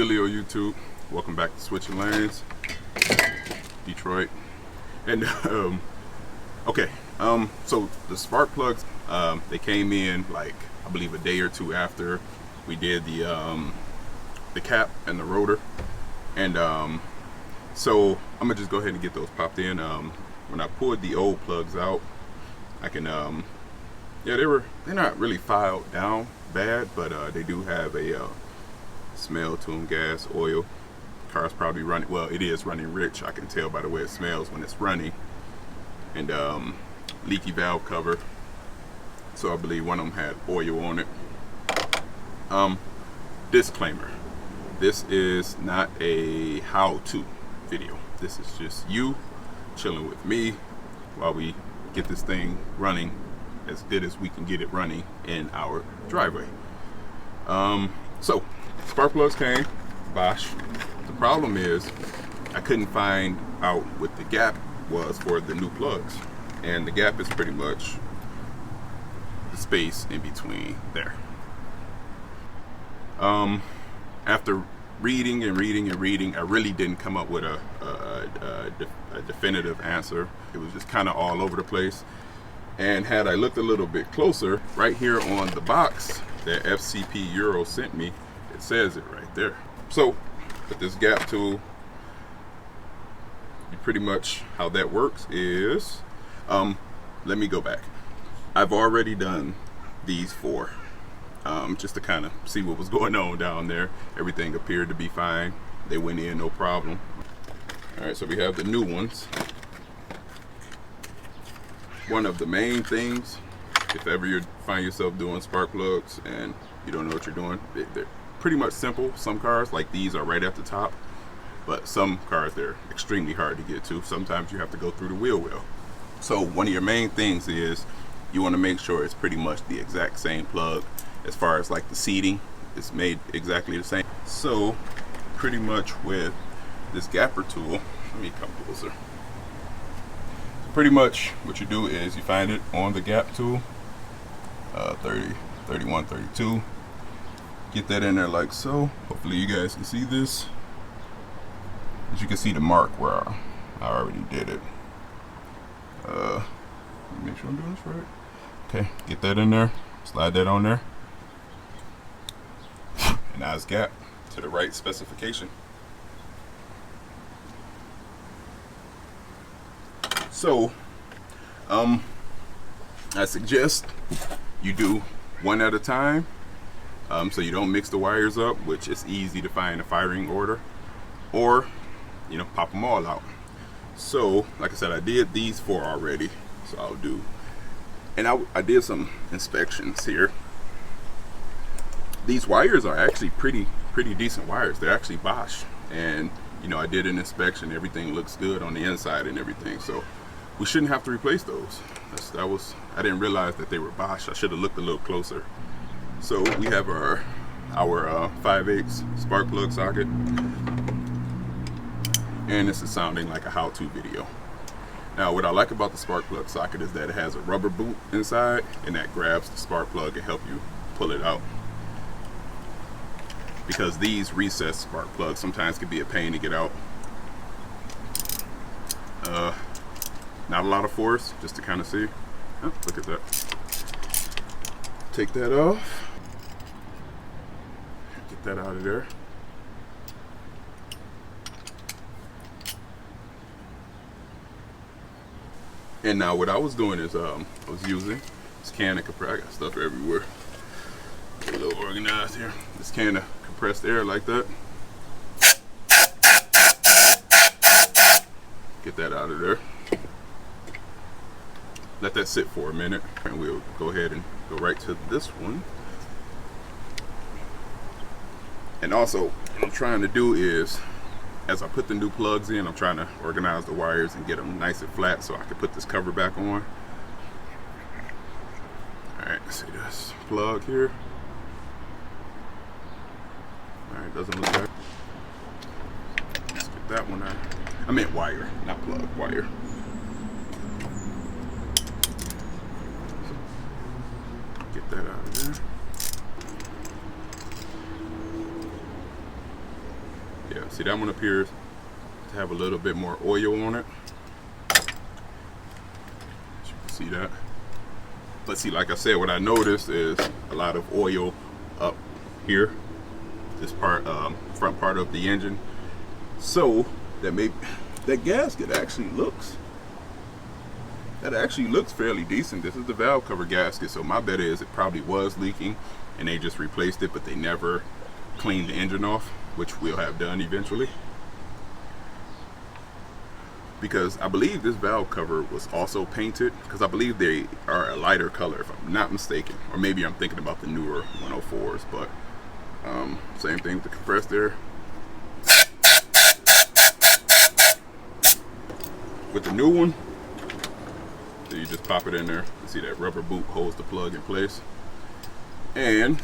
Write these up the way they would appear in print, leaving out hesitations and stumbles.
dealio, YouTube? Welcome back to Switching Lanes, Detroit. And so the spark plugs, they came in like I believe a day or two after we did the cap and the rotor, and so I'm gonna just go ahead and get those popped in. When I pulled the old plugs out, I can yeah, they're not really filed down bad, but they do have a smell to them, gas, oil. Car's probably running, well, it is running rich. I can tell by the way it smells when it's running. And leaky valve cover. So I believe one of them had oil on it. Disclaimer: this is not a how-to video. This is just you chilling with me while we get this thing running as good as we can get it running in our driveway. So spark plugs came, Bosch. The problem is I couldn't find out what the gap was for the new plugs, and the gap is pretty much the space in between there. After reading, I really didn't come up with a definitive answer. It was just kind of all over the place. And had I looked a little bit closer, right here on the box that FCP Euro sent me, it says it right there. So with this gap tool, pretty much how that works is, let me go back. I've already done these four, just to kind of see what was going on down there. Everything appeared to be fine. They went in no problem. All right, so we have the new ones. One of the main things, if ever you find yourself doing spark plugs and you don't know what you're doing, they're pretty much simple. Some cars like these are right at the top, but some cars, they're extremely hard to get to. Sometimes you have to go through the wheel well. So one of your main things is you want to make sure it's pretty much the exact same plug as far as like the seating. It's made exactly the same. So pretty much with this gapper tool, let me come closer. Pretty much what you do is you find it on the gap tool, 30, 31, 32. Get that in there like so. Hopefully you guys can see this. As you can see the mark where I already did it. Make sure I'm doing this right. Okay, get that in there. Slide that on there. And now it's gap to the right specification. So, I suggest you do one at a time, so you don't mix the wires up, which is easy to find a firing order, or you know, pop them all out. So like I said, I did these four already, so I'll do, and I did some inspections here. These wires are actually pretty decent wires. They're actually Bosch, and you know, I did an inspection. Everything looks good on the inside and everything, so we shouldn't have to replace those. I didn't realize that they were Bosch. I should have looked a little closer. So we have our 5/8 spark plug socket, and this is sounding like a how-to video. Now what I like about the spark plug socket is that it has a rubber boot inside, and that grabs the spark plug and help you pull it out, because these recessed spark plugs sometimes can be a pain to get out. Not a lot of force, just to kind of see. Oh, look at that. Take that off. Get that out of there. And now what I was doing is I was using this can of compressed, I got stuff everywhere. Get a little organized here. This can of compressed air like that. Get that out of there. Let that sit for a minute, and we'll go ahead and go right to this one. And also, what I'm trying to do is, as I put the new plugs in, I'm trying to organize the wires and get them nice and flat so I can put this cover back on. Alright, see this plug here. Alright, doesn't look right. Let's get that one out. I meant wire, not plug, wire. Get that out of there. Yeah, see, that one appears to have a little bit more oil on it. As you can see that. But see, like I said, what I noticed is a lot of oil up here, this part, front part of the engine. So that gasket actually looks fairly decent. This is the valve cover gasket, so my bet is it probably was leaking and they just replaced it, but they never cleaned the engine off, which we'll have done eventually. Because I believe this valve cover was also painted, because I believe they are a lighter color, if I'm not mistaken. Or maybe I'm thinking about the newer 104s, but same thing with the compressed air. With the new one, so you just pop it in there. You see that rubber boot holds the plug in place. And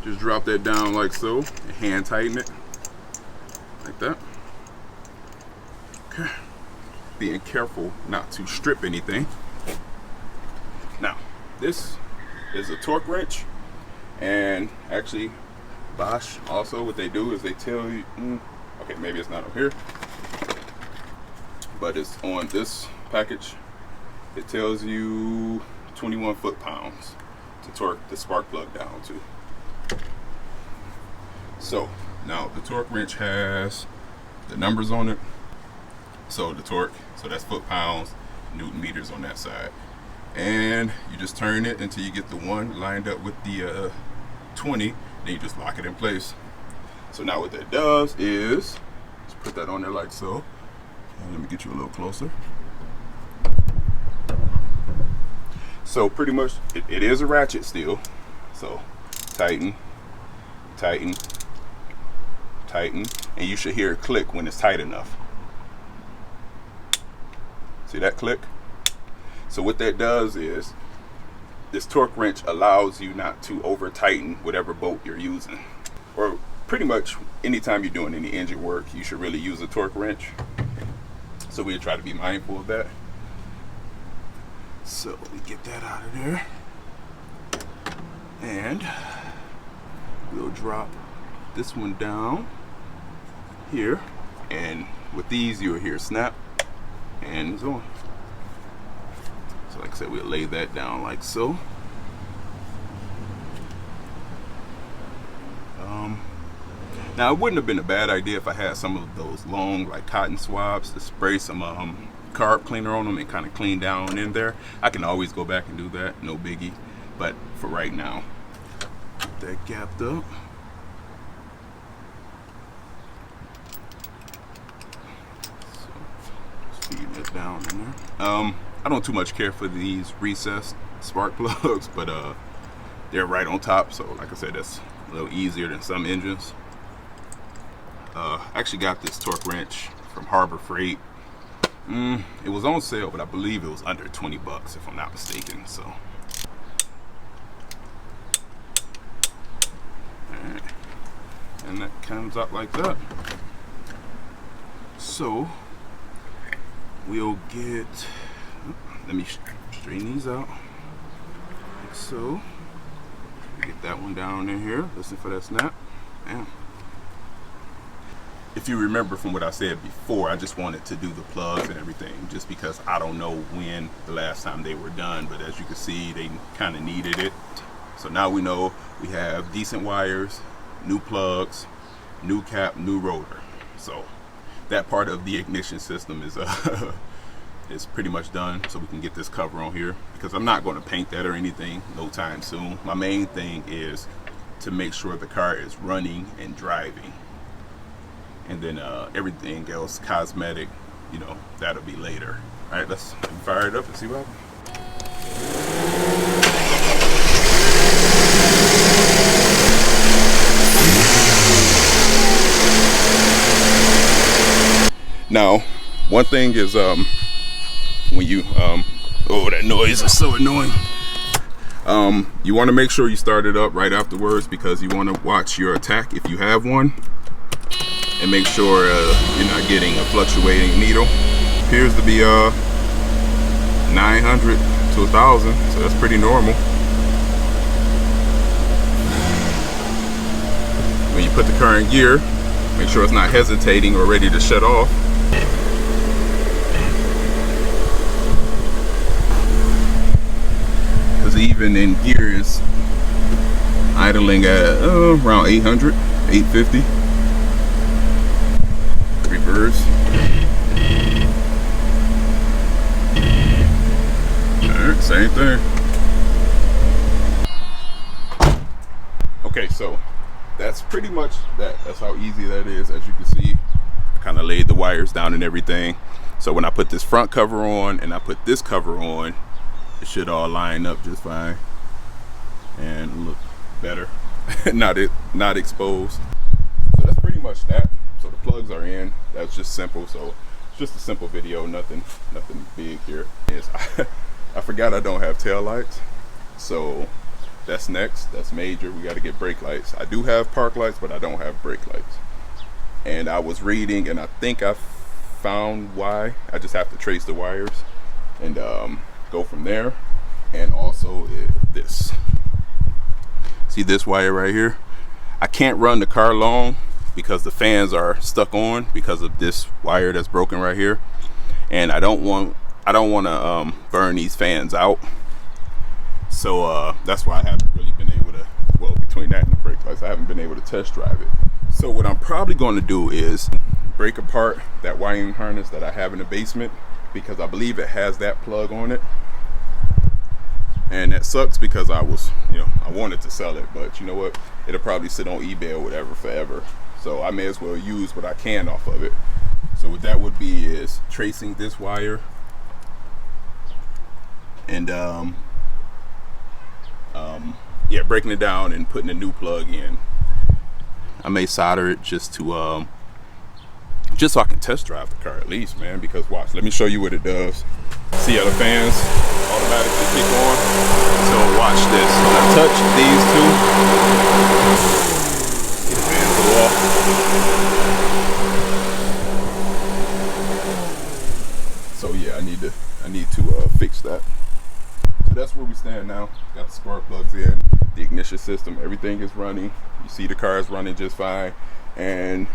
just drop that down like so, and hand tighten it, like that. Okay. Being careful not to strip anything. Now, this is a torque wrench, and actually Bosch also, what they do is they tell you, okay, maybe it's not up here, but it's on this package. It tells you 21 foot-pounds to torque the spark plug down to. So now the torque wrench has the numbers on it. So the torque, so that's foot-pounds, Newton meters on that side. And you just turn it until you get the 1 lined up with the 20, then you just lock it in place. So now what that does is, let's put that on there like so. And let me get you a little closer. So pretty much, it is a ratchet still. So tighten, tighten, tighten, and you should hear it click when it's tight enough. See that click? So what that does is, this torque wrench allows you not to over tighten whatever bolt you're using. Or pretty much anytime you're doing any engine work, you should really use a torque wrench. So we try to be mindful of that. So let me get that out of there. And we'll drop this one down here. And with these, you'll hear snap, and it's on. So like I said, we'll lay that down like so. Now it wouldn't have been a bad idea if I had some of those long like cotton swabs to spray some carb cleaner on them and kind of clean down in there. I can always go back and do that, no biggie. But for right now, get that gapped up. So just feeding it down in there. I don't too much care for these recessed spark plugs, but they're right on top. So like I said, that's a little easier than some engines. I actually got this torque wrench from Harbor Freight. It was on sale, but I believe it was under 20 bucks if I'm not mistaken. So, alright. And that comes out like that. So we'll get, let me straighten these out like so. Get that one down in here. Listen for that snap. Bam. If you remember from what I said before, I just wanted to do the plugs and everything just because I don't know when the last time they were done, but as you can see, they kind of needed it. So now we know we have decent wires, new plugs, new cap, new rotor. So that part of the ignition system is is pretty much done, so we can get this cover on here because I'm not going to paint that or anything no time soon. My main thing is to make sure the car is running and driving. And then everything else, cosmetic, you know, that'll be later. All right, let's fire it up and see what happens. Now, one thing is when you, oh, that noise is so annoying. You want to make sure you start it up right afterwards because you want to watch your attack if you have one. And make sure you're not getting a fluctuating needle. Appears to be 900 to 1,000, so that's pretty normal. When you put the car in gear, Make sure it's not hesitating or ready to shut off. Because even in gear is idling at around 800, 850. Reverse. Alright, same thing. Okay, so that's pretty much that. That's how easy that is. As you can see, I kind of laid the wires down and everything. So when I put this front cover on and I put this cover on, it should all line up just fine and look better. not exposed. So that's pretty much that. So the plugs are in. That's just simple. So it's just a simple video, nothing big here. I forgot I don't have tail lights, so that's next. That's major. We got to get brake lights. I do have park lights, but I don't have brake lights. And I was reading, and I think I found why. I just have to trace the wires and go from there. And also this. See this wire right here? I can't run the car long because the fans are stuck on because of this wire that's broken right here. And I don't want to burn these fans out. So that's why I haven't really been able to, well, between that and the brake lights, I haven't been able to test drive it. So what I'm probably going to do is break apart that wiring harness that I have in the basement, because I believe it has that plug on it. And that sucks because I was, I wanted to sell it, but you know what? It'll probably sit on eBay or whatever forever. So I may as well use what I can off of it. So what that would be is tracing this wire and yeah, breaking it down and putting a new plug in. I may solder it just to just so I can test drive the car at least, man, because watch, let me show you what it does. See how the fans automatically kick on? So watch this. When I touch these two, the fans go off. So yeah, I need to fix that. So that's where we stand now. Got the spark plugs in, the ignition system, everything is running. You see the car is running just fine, and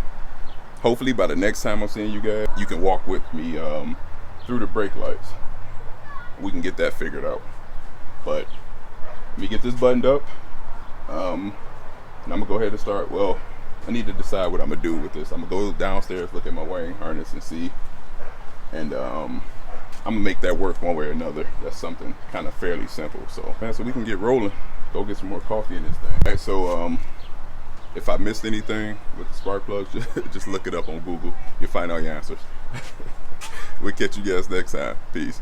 hopefully by the next time I'm seeing you guys, you can walk with me through the brake lights. We can get that figured out. But let me get this buttoned up, and I'm gonna go ahead and start. Well, I need to decide what I'm gonna do with this. I'm gonna go downstairs, look at my wiring harness and see, and I'm gonna make that work one way or another. That's something kind of fairly simple. So man, so we can get rolling. Go get some more coffee in this thing. All right, so if I missed anything with the spark plugs, just look it up on Google. You'll find all your answers. We'll catch you guys next time. Peace.